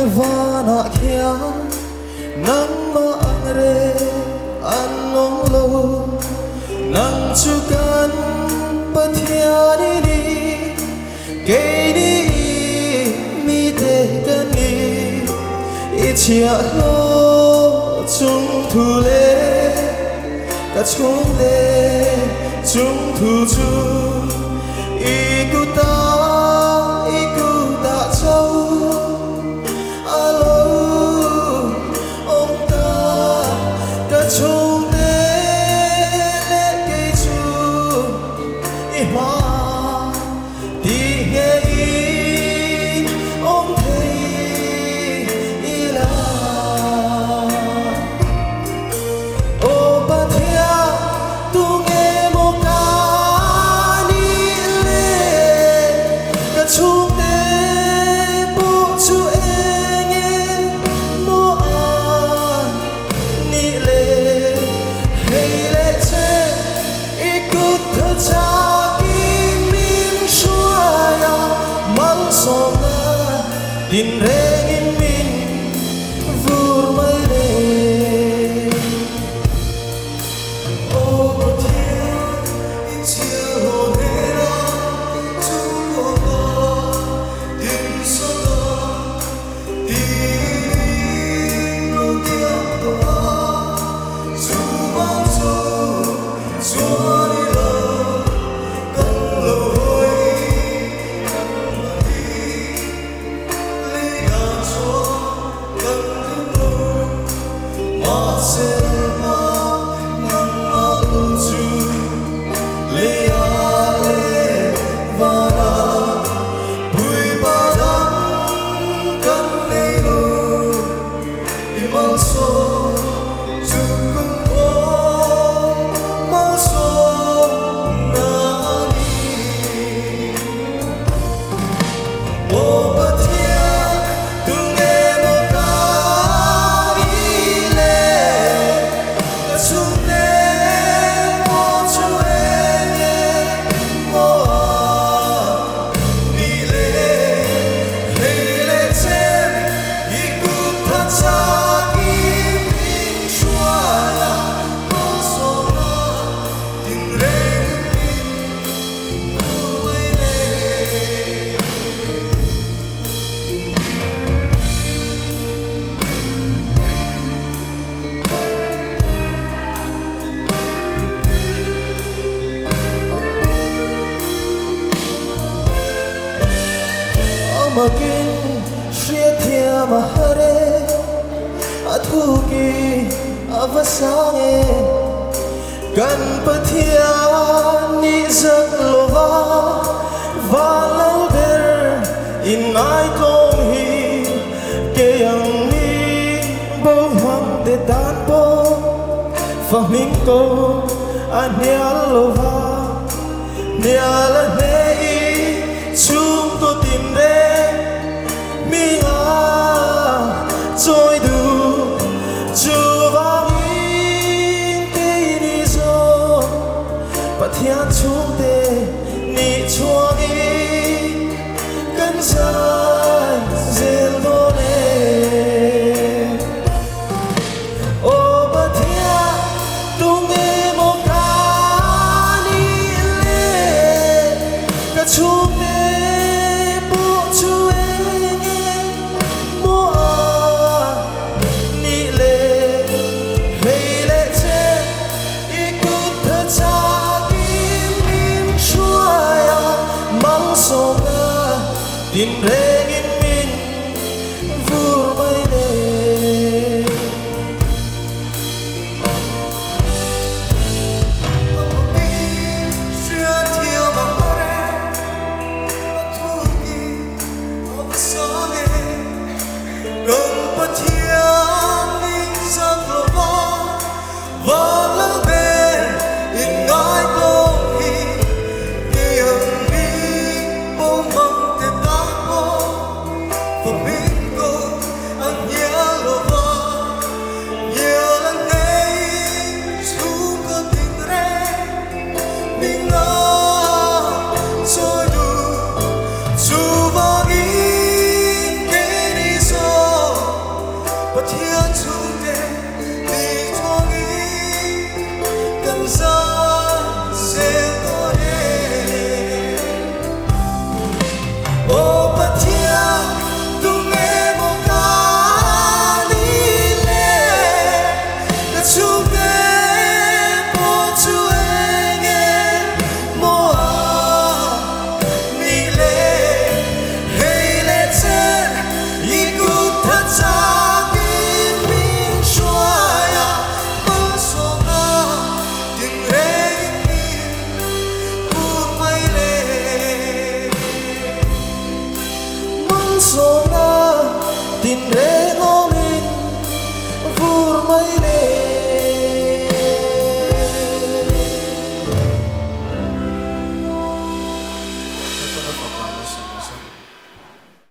Levana kia nang maangre anong lo nang chukan pathiani ni keini mi te kani ichia lo chung thu le ka chung le chung thu chu ikuta châu chung đê lên cây chu y hoa đi nghe y ôm thấy y là ô ba thia tu nghe một ca đi lên cả chung đê bộ chu e nghe mô an ni lên din rengin min vur mai le o thiên chiều hồ thế đó chung hồ đó din so đó din nô tiếng đó dù bao dù đi lâu cần lối makin shethia mahare athuki avasange ganpathia ni zaklova valalder inai kong hi keyang ni bo hang te dan bo faming ko anyalova niala nei chung to tim re trôi đủ chưa vang in cây đi rồi và thiên chúng te ni chuông đi cơn dài dền đô nè ô bà thiên tung nghe một ca đi lên cả chúng te bộ chú Hãy subscribe cho kênh Ghiền Mì Gõ để không bỏ lỡ for God.